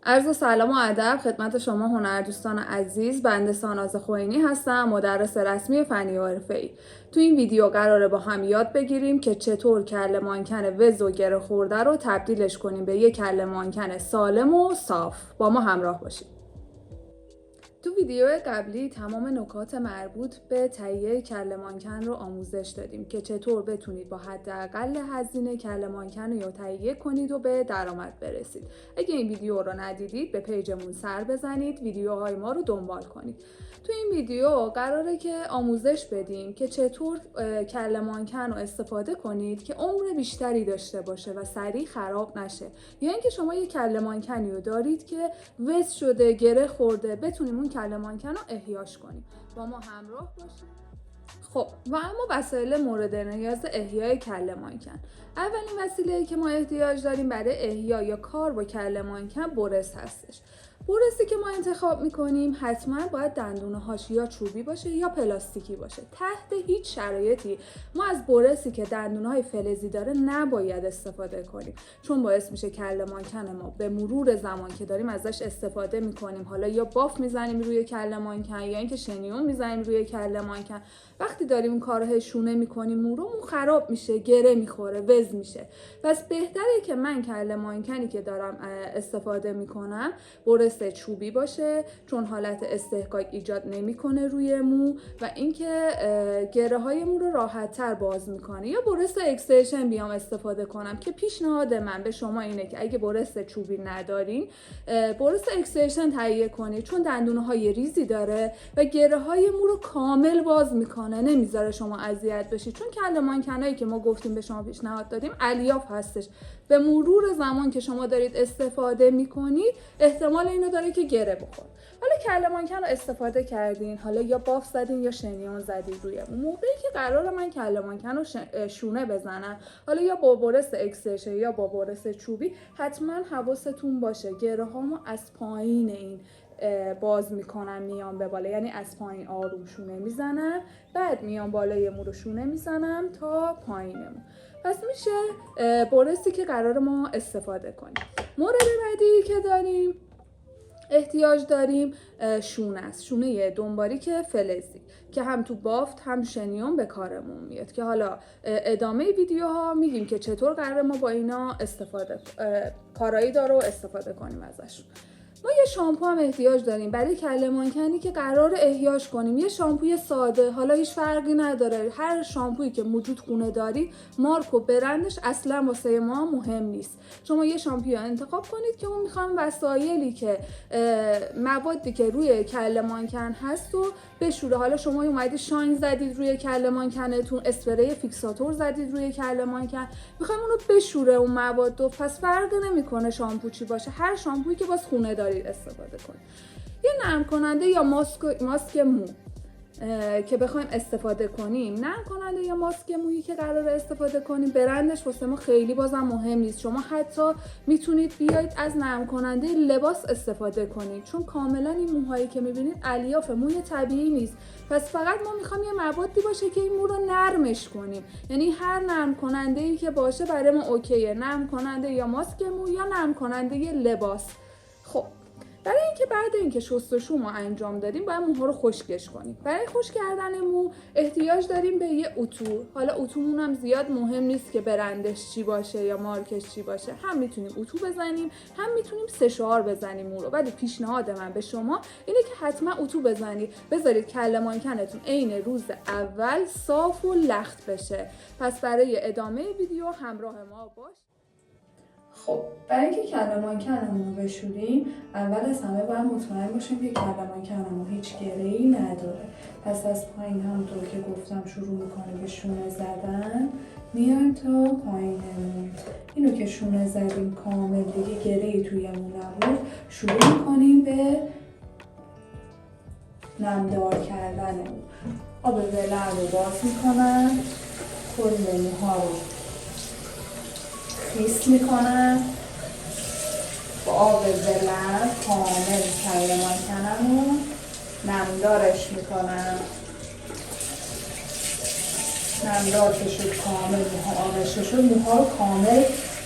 عرض سلام و ادب خدمت شما هنردوستان عزیز. بنده ساناز خوئینی هستم، مدرس رسمی فنی و حرفه‌ای. تو این ویدیو قراره با هم یاد بگیریم که چطور کله مانکن وز و گره خورده رو تبدیلش کنیم به یک کله مانکن سالم و صاف. با ما همراه باشید. تو ویدیو قبلی تمام نکات مربوط به تهیه کله مانکن رو آموزش دادیم که چطور بتونید با حداقل هزینه کله مانکن رو تهیه کنید و به درآمد برسید. اگه این ویدیو رو ندیدید به پیجمون سر بزنید، ویدیوهای ما رو دنبال کنید. تو این ویدیو قراره که آموزش بدیم که چطور کله مانکن رو استفاده کنید که عمر بیشتری داشته باشه و سریع خراب نشه. یا اینکه شما یک کله مانکنی رو دارید که وز شده، گره خورده، بتونیم اون کله مانکن رو احیاش کنیم. با ما همراه باشید. خب و اما وسایل مورد نیاز احیای کله مانکن. اولین وسیله‌ای که ما احتیاج داریم برای احیا یا کار با کله مانکن برس هستش. برسی که ما انتخاب میکنیم حتما باید دندونهاش یا چوبی باشه یا پلاستیکی باشه. تحت هیچ شرایطی ما از برسی که دندونهای فلزی داره نباید استفاده کنیم، چون باعث میشه کله مانکن ما به مرور زمان که داریم ازش استفاده میکنیم، حالا یا باف میزنیم روی کله مانکن یا اینکه شنیون میزنیم روی کله مانکن، وقتی داریم اون کارهای شونه میکنیم مورومون خراب میشه، گره میخوره، وز میشه. پس بهتره که من کله مانکنی که دارم استفاده میکنم برس چوبی باشه، چون حالت استحکاک ایجاد نمیکنه روی مو و اینکه گره های مو رو راحت تر باز میکنه. یا برس اکستنشن بیام استفاده کنم که پیشنهاد من به شما اینه که اگه برس چوبی ندارین برس اکستنشن تهیه کنید، چون دندونه های ریزی داره و گره های مو رو کامل باز میکنه، نمیذاره شما اذیت بشید. چون کله مانکنایی که ما گفتیم به شما پیشنهاد دادیم الیاف هستش، به مرور زمان که شما دارید استفاده میکنید احتمال اینو داره که گره بخوره. حالا کله مانکن رو استفاده کردین، حالا یا باف زدین یا شنیون زدین روی موقعی که قراره من کله مانکن رو شونه بزنم، حالا یا با برس اکستنشن یا با برس چوبی، حتما حواستون باشه گره هامو از پایین این باز میکنم میام به بالا، یعنی از پایین آروم شونه میزنم، بعد میام بالای مو رو شونه میزنم تا پایین مو. پس میشه برسی که قرار ما استفاده کنیم. مورد بعدی که داریم احتیاج داریم شونه است، شونه دنباری که فلزی که هم تو بافت هم شنیون به کارمون میاد، که حالا ادامه ویدیوها میگیم که چطور قرار ما با اینا کارایی داره و استفاده کنیم ازش. ما یه شامپو هم احتیاج داریم برای کله مانکنی که قرار احیاش کنیم. یه شامپوی ساده، حالا هیچ فرقی نداره، هر شامپویی که موجود خونه داری، مارک و برندش اصلا واسه ما مهم نیست. شما یه شامپو انتخاب کنید که اون میخوام وسایلی که موادی که روی کله مانکن هست و بشوره. حالا شما اومدید شاین زدید روی کله مانکنتون، اسپری فیکساتور زدید روی کله مانکن، میخوایم اونو بشوره اون موادو، پس فرق نمیکنه شامپو چی باشه، هر شامپویی که باز خونه دارید استفاده کنید. یه نرم کننده یا ماسک مو که بخوایم استفاده کنیم، نرم کننده یا ماسک مویی که قراره استفاده کنیم برندش واسه ما خیلی بازم مهم نیست. شما حتی میتونید بیاید از نرم کننده لباس استفاده کنید، چون کاملا این موهایی که میبینید الیاف، موی طبیعی نیست. پس فقط ما میخوام یه موادی باشه که این مو رو نرمش کنیم، یعنی هر نرم کننده ای که باشه برای ما اوکیه، نرم کننده یا ماسک مو یا نرم کننده لباس. خب برای اینکه بعد اینکه شستشو ما انجام دادیم باید موها رو خشکش کنیم. برای خشک کردن مو احتیاج داریم به یه اتو. حالا اتومون هم زیاد مهم نیست که برندش چی باشه یا مارکش چی باشه، هم میتونیم اتو بزنیم هم میتونیم سشوار بزنیم مو رو، ولی پیشنهاد من به شما اینه که حتما اتو بزنید. بذارید کله مانکنتون عین روز اول صاف و لخت بشه. پس برای ادامه ویدیو همراه ما باش. خب برای اینکه کله مانکنمون رو بشوریم اول از همه باید مطمئن باشیم که کله مانکنمون هیچ گره‌ای نداره. پس از پایین همونطور که گفتم شروع میکنیم به شونه زدن، میایم تا پایینمون. اینو که شونه زدیم کامل دیگه گره‌ای توی مو نبود، شروع میکنیم به نمدار کردن مو. آب ولر رو باز میکنم، کل موها رو خیس میکنم، با آب ولر کامل کله مانکنم رو نمدارش میکنم. نمدار که شد کامل موها آغشته شد، موها رو کامل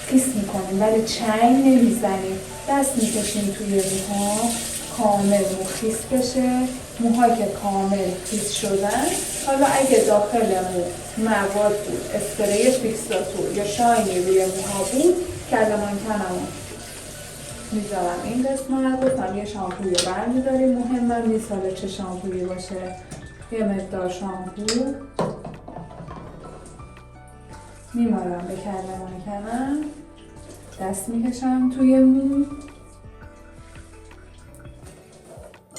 خیس میکنیم ولی چنگ نمیزنیم. دست میکشیم توی موها کامل مو خیس بشه. موها که کامل خیس شدن، حالا اگه داخل مو مواد بود، اسپری فیکساتور یا شاینی روی موها بود، کله مانکنمو میذارم این قسمت. گفتم یه شامپوی برمیداریم، مهمم نیست حالا چه شامپویی باشه. یه مقدار شامپو میمارم به کله مانکنم، دست میکشم توی مو،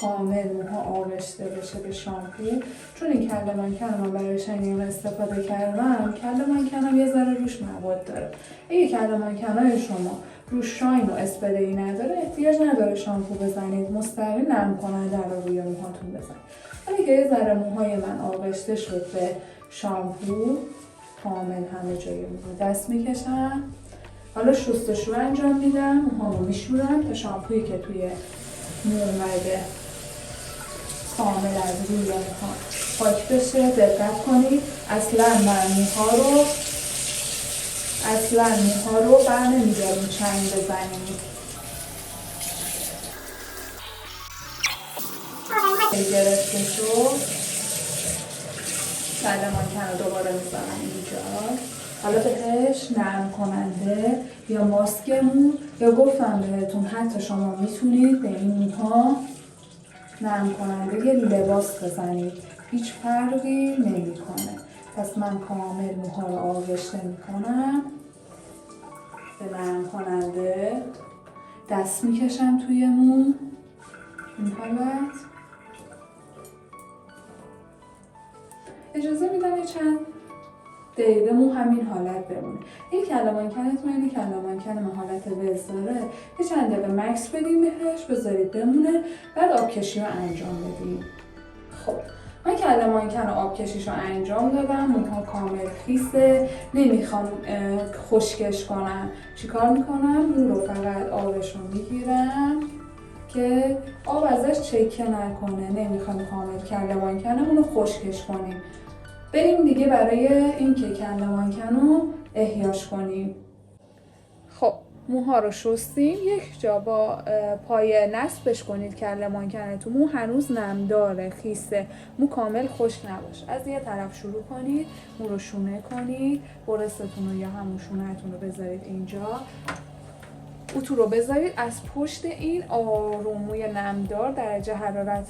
کامل موها آغشته بشه به شامپو. چون این کله مانکن من برای شاینینگ استفاده کردم، کله مانکنم یه ذره روش مواد داره. اگه کله مانکنای شما روش شاین و اسپری نداره، احتیاج نداره شامپو بزنید، مستقیم نرم کننده رو روی موهاتون بزنید. ولی که یه ذره موهای من آغشته شد به شامپو، کامل همه جای مو دست میکشم. حالا شستشو انجام میدم، موهامو میشورم تا شامپویی که توی مو اومده کامل از روی موها پاک بشه. دقت کنید اصلا موها رو بر نمیداریم چنگ بزنیم. گرفته شد، کله مانکن رو دوباره میزنم اینجا. حالا بهش نرم کننده یا ماسک مو، یا گفتم بهتون حتی شما میتونید به این موها نرم کننده یه لباس بزنید، هیچ فرقی نمیکنه. پس من کامل موها رو آغشته میکنم به نرم کننده، دست میکشم توی مو این حالت. اجازه میدم یه چند دقیقه مو همین حالت بمونه. این کله مانکنتون این کله مانکن ما حالت وز داره، یه چند دقیقه مکس بدیم بهش، بذارید بمونه، بعد آبکشی رو انجام بدیم. خب من کله مانکن و آبکشیش رو انجام دادم، موها کامل خیسه، نمیخوام خشکش کنم. چیکار میکنم؟ مو رو فقط آبش رو میگیرم که آب ازش چکه نکنه، نمیخوام کامل کله مانکنمون رو خشکش کنیم. بریم دیگه برای این که کله مانکن رو احیاش کنیم. خب موها رو شستیم، یک جا با پای نصبش کنید کله مانکنتون. مو هنوز نمداره، خیسه، مو کامل خشک نباشه. از یه طرف شروع کنید، مو رو شونه کنید، برستتون رو یا همون شونهتون رو بذارید اینجا، اتو رو بذارید از پشت این آروم موی نمدار، درجه حرارت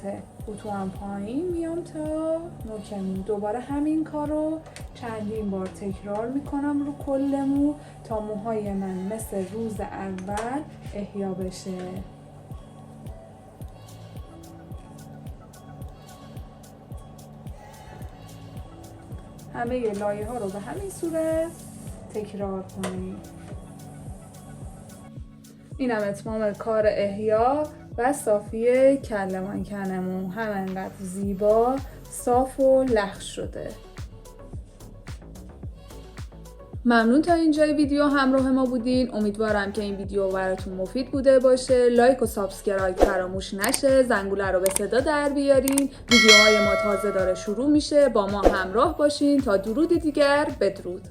اتو هم پایین میام تا نوک مو. دوباره همین کار رو چندین بار تکرار میکنم رو کل مو تا موهای من مثل روز اول احیا بشه. همه لایه ها رو به همین صورت تکرار کنید. اینم اتمام کار احیا و صافی کله مانکنمون، همینقدر زیبا صاف و لخت شده. ممنون تا اینجای ویدیو همراه ما بودین. امیدوارم که این ویدیو براتون مفید بوده باشه. لایک و سابسکرایب فراموش نشه، زنگوله رو به صدا در بیارین. ویدیوهای ما تازه داره شروع میشه، با ما همراه باشین. تا درود دیگر، بدرود.